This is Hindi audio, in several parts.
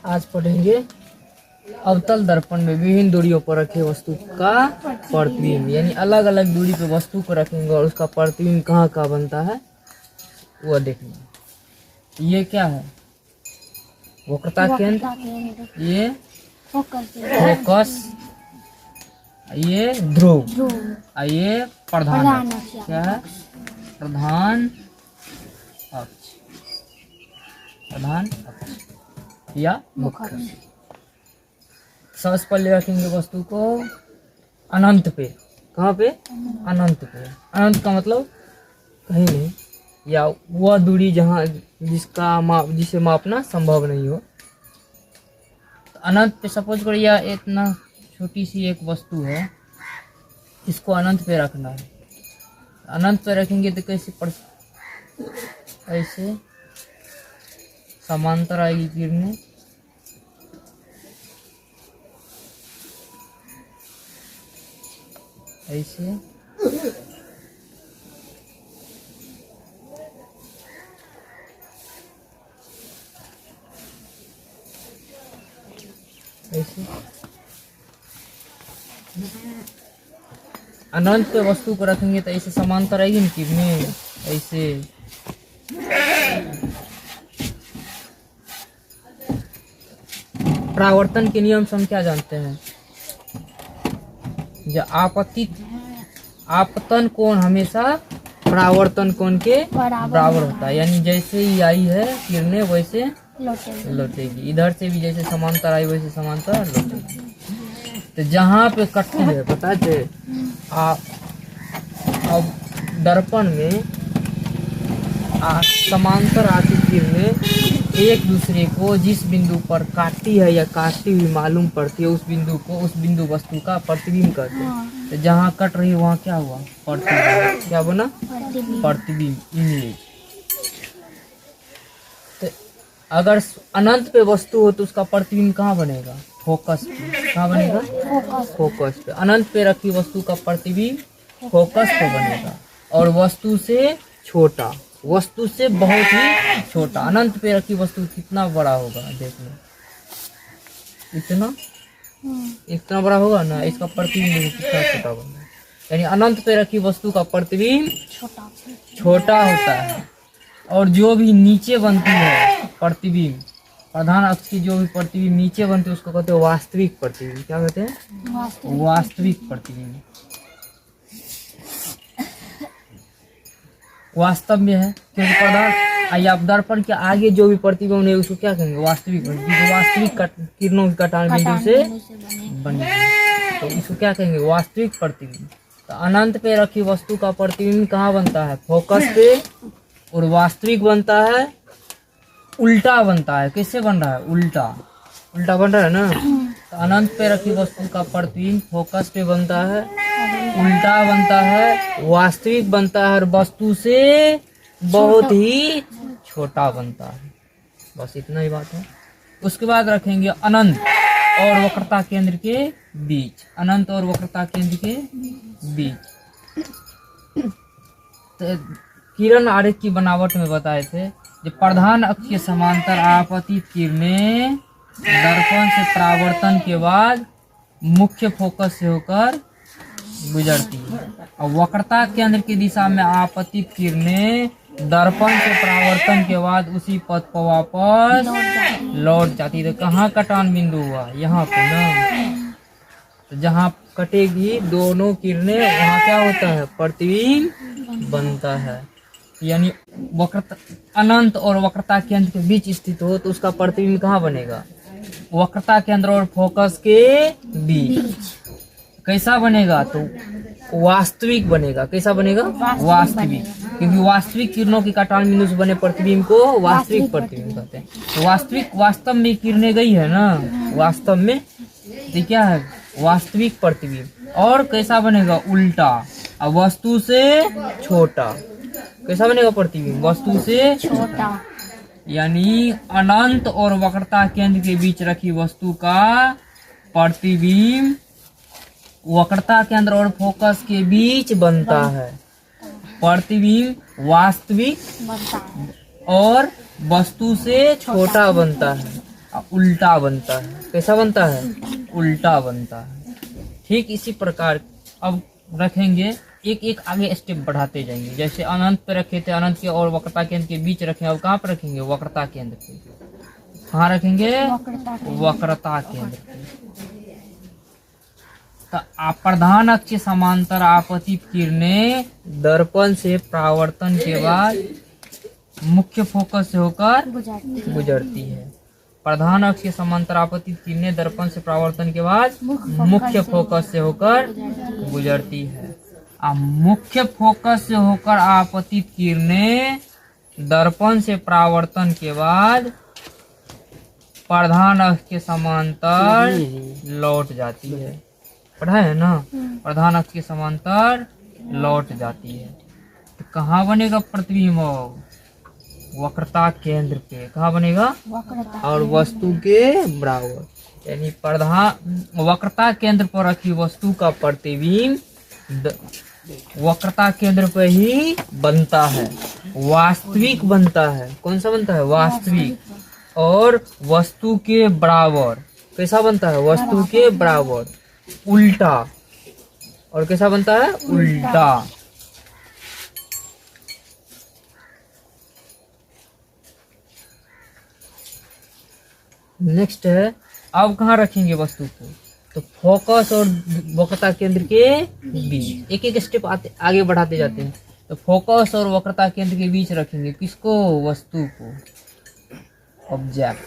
आज पढ़ेंगे अवतल दर्पण में विभिन्न दूरियों पर रखे वस्तु का प्रतिबिंब, यानी अलग अलग दूरी पर वस्तु को रखेंगे और उसका प्रतिबिंब कहाँ कहाँ बनता है वह देखना। ये क्या है? वक्रता केंद्र, ये फोकस, ये ध्रुव, ये प्रधान अक्ष। क्या है? प्रधान अक्ष, प्रधान अक्ष या मुख्य। सबसे पहले रखेंगे वस्तु को अनंत पे। कहाँ पे? अनंत पे। अनंत का मतलब कहीं नहीं, या वह दूरी जहाँ जिसे मापना संभव नहीं हो। तो अनंत पे सपोज करिए यह इतना छोटी सी एक वस्तु है, इसको अनंत पे रखना है। अनंत पे रखेंगे तो कैसे ऐसे समांतर आएगी किरणें, ऐसे ऐसे। अनंत पे वस्तु को रखेंगे तो ऐसे समांतर आएगी ना किरणें, ऐसे। परावर्तन के नियम से हम क्या जानते हैं? जो आपतन कोण हमेशा परावर्तन कोण के बराबर होता है, यानी जैसे ही आई है किरणें वैसे लौटेगी। इधर से भी जैसे समांतर आई वैसे समांतर लौटेगी। तो जहाँ पे कटती है पता है, अब दर्पण में समांतर आती किरणें एक दूसरे को जिस बिंदु पर काटती है या काटती हुई मालूम पड़ती है, उस बिंदु वस्तु का प्रतिबिंब करते हैं। तो जहाँ कट रही वहाँ क्या हुआ? प्रतिबिंब। क्या बना? प्रतिबिंब, इमेज। तो अगर अनंत पे वस्तु हो तो उसका प्रतिबिंब कहाँ बनेगा? फोकस पे। कहाँ बनेगा? फोकस पे। अनंत पे रखी वस्तु का प्रतिबिंब फोकस पे बनेगा, और वस्तु से छोटा, वस्तु से बहुत ही छोटा। अनंत पे रखी वस्तु कितना बड़ा होगा देख लो, इतना बड़ा होगा ना, इसका प्रतिबिंब कितना छोटा बना। यानी अनंत पे रखी वस्तु का प्रतिबिंब छोटा होता है, और जो भी नीचे बनती है प्रतिबिंब, प्रधान अक्ष की जो भी प्रतिबिंब नीचे बनती है उसको कहते हैं वास्तविक प्रतिबिंब। क्या कहते हैं? वास्तविक प्रतिबिंब। वास्तव में है, क्योंकि प्रधान या दर्पण के आगे जो भी प्रतिबिंब है उसको क्या कहेंगे? वास्तविक। वास्तविक किरणों की कटान बिंदु से बनी है, तो इसको क्या कहेंगे? वास्तविक प्रतिबिंब। तो अनंत पे रखी वस्तु का प्रतिबिंब कहाँ बनता है? फोकस पे। और वास्तविक बनता है, उल्टा बनता है। कैसे बन रहा है? उल्टा, उल्टा बन रहा है ना। तो अनंत पे रखी वस्तु का प्रतिबिंब फोकस पे बनता है, उल्टा बनता है, वास्तविक बनता है, और वस्तु से बहुत ही छोटा बनता है। बस इतना ही बात है। उसके बाद रखेंगे अनंत और वक्रता केंद्र के बीच। अनंत और वक्रता केंद्र के बीच तो किरण आरेख की बनावट में बताए थे, जो प्रधान अक्ष के समांतर आपतित किरणें दर्पण से परावर्तन के बाद मुख्य फोकस से होकर गुजरती है, और वक्रता केंद्र की दिशा में आपतित किरणें दर्पण से परावर्तन के बाद उसी पथ पर वापस लौट जाती है। तो कहाँ कटान बिंदु हुआ? यहाँ पे ना। तो जहाँ कटेगी दोनों किरणें वहाँ क्या होता है? प्रतिबिंब बनता है। यानी वक्रता अनंत और वक्रता केंद्र के बीच स्थित हो तो उसका प्रतिबिंब कहाँ बनेगा? वक्रता केंद्र और फोकस के बीच। कैसा बनेगा? तो वास्तविक बनेगा। कैसा बनेगा? वास्तविक, क्योंकि वास्तविक किरणों की कटान बिंदु से बने प्रतिबिंब को वास्तविक प्रतिबिंब कहते हैं। तो वास्तव में किरणें गई है ना, वास्तव में, तो क्या है? वास्तविक प्रतिबिंब। और कैसा बनेगा? उल्टा, अब वस्तु से छोटा। कैसा बनेगा प्रतिबिंब? वस्तु से छोटा। यानी अनंत और वक्रता केंद्र के बीच रखी वस्तु का प्रतिबिंब वक्रता केंद्र और फोकस के बीच बनता है। प्रतिबिंब वास्तविक और वस्तु से छोटा बनता है। उल्टा बनता है। कैसा बनता है? उल्टा बनता है। ठीक इसी प्रकार अब रखेंगे, एक एक आगे स्टेप बढ़ाते जाएंगे। जैसे अनंत पे रखे थे, अनंत के और वक्रता केंद्र के बीच रखें, अब कहाँ पे रखेंगे? वक्रता केंद्र पे। कहाँ रखेंगे? वक्रता केंद्र पे। तो प्रधान अक्ष के समांतर आपतित किरणें दर्पण से परावर्तन के बाद मुख्य फोकस से होकर गुजरती है। प्रधान अक्ष के समांतर आपतित किरणें दर्पण से परावर्तन के बाद मुख्य फोकस से होकर गुजरती है। मुख्य फोकस से होकर आपतित किरणें दर्पण से परावर्तन के बाद प्रधान अक्ष के समांतर लौट जाती है। पढ़ा है ना? प्रधान अक्ष के समांतर लौट जाती है। तो कहाँ बनेगा प्रतिबिंब? वक्रता केंद्र पे। कहाँ बनेगा? और वस्तु के बराबर, यानी प्रधान वक्रता केंद्र पर रखी वस्तु का प्रतिबिंब वक्रता केंद्र पे ही बनता है, वास्तविक बनता है। कौन सा बनता है? वास्तविक। और वस्तु के बराबर। कैसा बनता है? वस्तु के बराबर। उल्टा। और कैसा बनता है? उल्टा। नेक्स्ट है, अब कहाँ रखेंगे वस्तु को? तो फोकस और वक्रता केंद्र के बीच। एक एक स्टेप आगे बढ़ाते जाते हैं। तो फोकस और वक्रता केंद्र के बीच रखेंगे किसको? वस्तु को, ऑब्जेक्ट।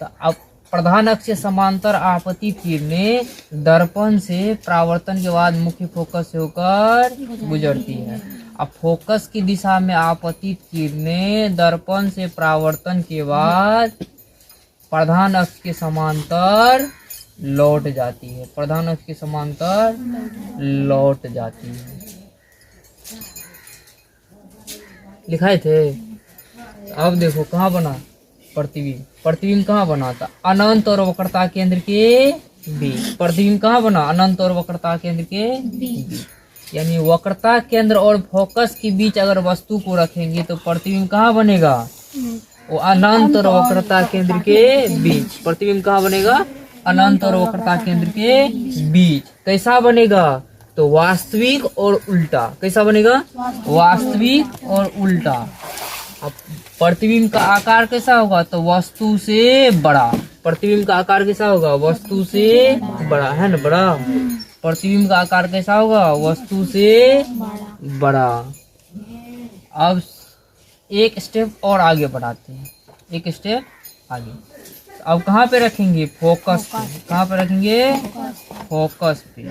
तो अब प्रधान अक्ष से समांतर आपतित किरणें दर्पण से परावर्तन के बाद मुख्य फोकस से होकर गुजरती है। अब फोकस की दिशा में आपतित किरणें दर्पण से परावर्तन के बाद प्रधान अक्ष के समांतर लौट जाती है। प्रधान अक्ष के समांतर लौट जाती है। लिखाए थे। अब देखो कहाँ बना प्रतिबिंब? प्रतिबिंब कहाँ बना था? अनंत और वक्रता केंद्र के बीच। प्रतिबिंब कहाँ बना? अनंत और वक्रता केंद्र के बीच। यानी वक्रता केंद्र और फोकस के बीच अगर वस्तु को रखेंगे तो प्रतिबिंब कहाँ बनेगा? वो अनंत और वक्रता केंद्र के बीच। प्रतिबिंब कहाँ बनेगा? अनंत और वक्रता केंद्र के बीच। कैसा बनेगा? तो वास्तविक और उल्टा। कैसा बनेगा? वास्तविक और उल्टा। अब प्रतिबिंब का आकार कैसा होगा? तो वस्तु से बड़ा। प्रतिबिंब का आकार कैसा होगा? वस्तु से बड़ा, है ना? बड़ा। प्रतिबिंब का आकार कैसा होगा? वस्तु से बड़ा। अब एक स्टेप और आगे बढ़ाते हैं, एक स्टेप आगे। अब कहाँ पे रखेंगे? फोकस पे। कहाँ पे रखेंगे? फोकस पे।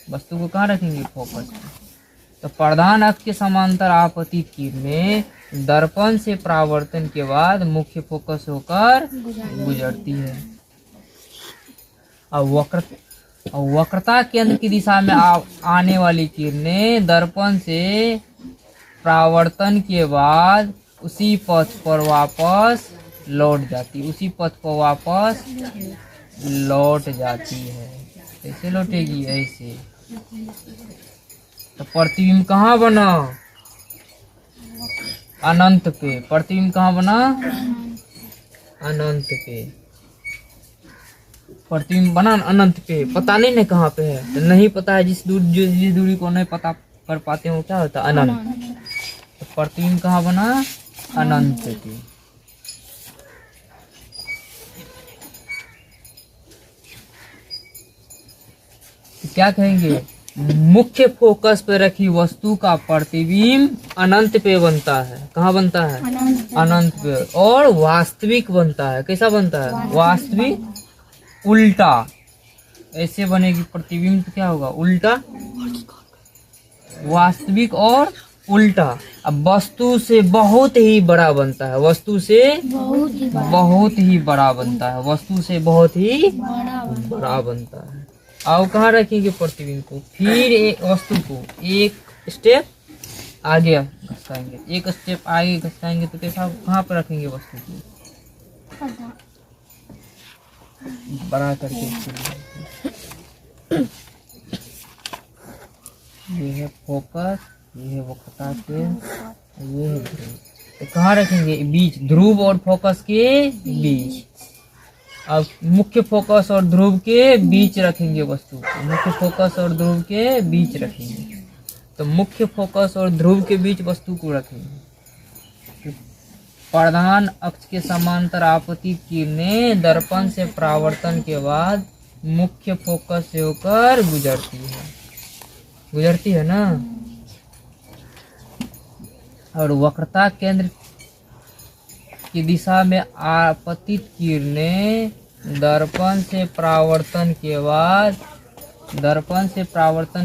वस्तु को कहाँ रखेंगे? फोकस पे। तो प्रधान अक्ष के समांतर आपतित किरणें दर्पण से परावर्तन के बाद मुख्य फोकस होकर गुजरती है। अब वक्रता केंद्र की दिशा में आने वाली किरणें दर्पण से परावर्तन के बाद उसी पथ पर वापस लौट जाती। उसी पथ पर वापस लौट जाती है। कैसे लौटेगी? ऐसे। तो प्रतिबिंब कहाँ बना? अनंत पे। प्रतिबिंब कहाँ बना? अनंत पे। प्रतिबिंब बना अनंत पे। पता नहीं कहाँ पे है? तो नहीं पता है, जिस दूरी को नहीं पता कर पाते हो क्या होता है? अनंत। तो प्रतिबिंब कहाँ बना? अनंत पे। क्या कहेंगे? मुख्य फोकस पे रखी वस्तु का प्रतिबिंब अनंत पे बनता है। कहाँ बनता है? अनंत पे। और वास्तविक बनता है। कैसा बनता है? वास्तविक उल्टा। ऐसे बनेगी प्रतिबिंब तो क्या होगा? उल्टा। वास्तविक और उल्टा। अब वस्तु से बहुत ही बड़ा बनता है। वस्तु से बहुत ही बड़ा बनता है। वस्तु से बहुत ही बड़ा बनता है। अब कहाँ रखेंगे प्रतिबिंब को? फिर एक वस्तु को एक स्टेप आगे घसकाएंगे। एक स्टेप आगे घसकाएंगे तो कैसा? कहाँ पर रखेंगे वस्तु को? बड़ा करके। ये है फोकस, ये है वक्रता केंद्र, ये है ध्रुव। तो कहाँ रखेंगे? बीच। ध्रुव और फोकस के बीच। अब मुख्य फोकस और ध्रुव के बीच रखेंगे वस्तु को, मुख्य फोकस और ध्रुव के बीच रखेंगे। तो मुख्य फोकस और ध्रुव के बीच वस्तु को रखेंगे। प्रधान अक्ष के समांतर आपतित किरणें दर्पण से परावर्तन के बाद मुख्य फोकस से होकर गुजरती है ना। और वक्रता केंद्र की दिशा में आपतित किरणें दर्पण से परावर्तन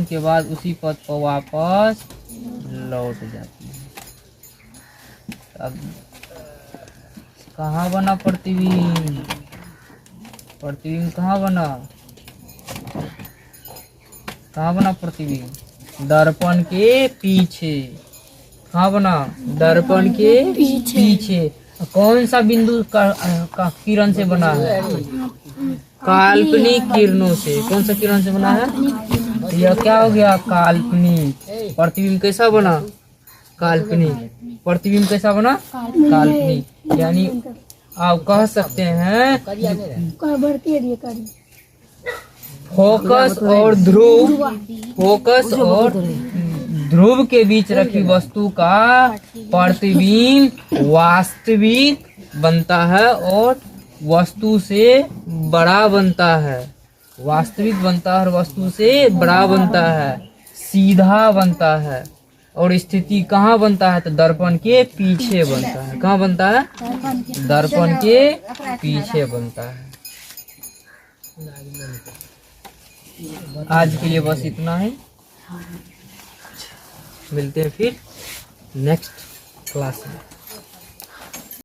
के बाद उसी पथ पर वापस लौट जाती है। अब कहाँ बना प्रतिबिंब? प्रतिबिंब कहाँ बना प्रतिबिंब? दर्पण के पीछे। कहाँ बना? दर्पण के पीछे। कौन सा बिंदु का किरण से बना है? काल्पनिक किरणों से। कौन सा किरण से बना है? यह क्या हो गया? काल्पनिक। प्रतिबिंब कैसा बना? काल्पनिक। प्रतिबिंब कैसा बना? काल्पनिक। यानी आप कह सकते हैं फोकस और ध्रुव के बीच रखी वस्तु का प्रतिबिंब वास्तविक बनता है और वस्तु से बड़ा बनता है। वास्तविक बनता है और वस्तु से बड़ा बनता है, सीधा बनता है। और स्थिति कहाँ बनता है? तो दर्पण के पीछे बनता है। कहाँ बनता है? दर्पण के पीछे बनता है। आज के लिए बस इतना है। मिलते हैं फिर नेक्स्ट क्लास में।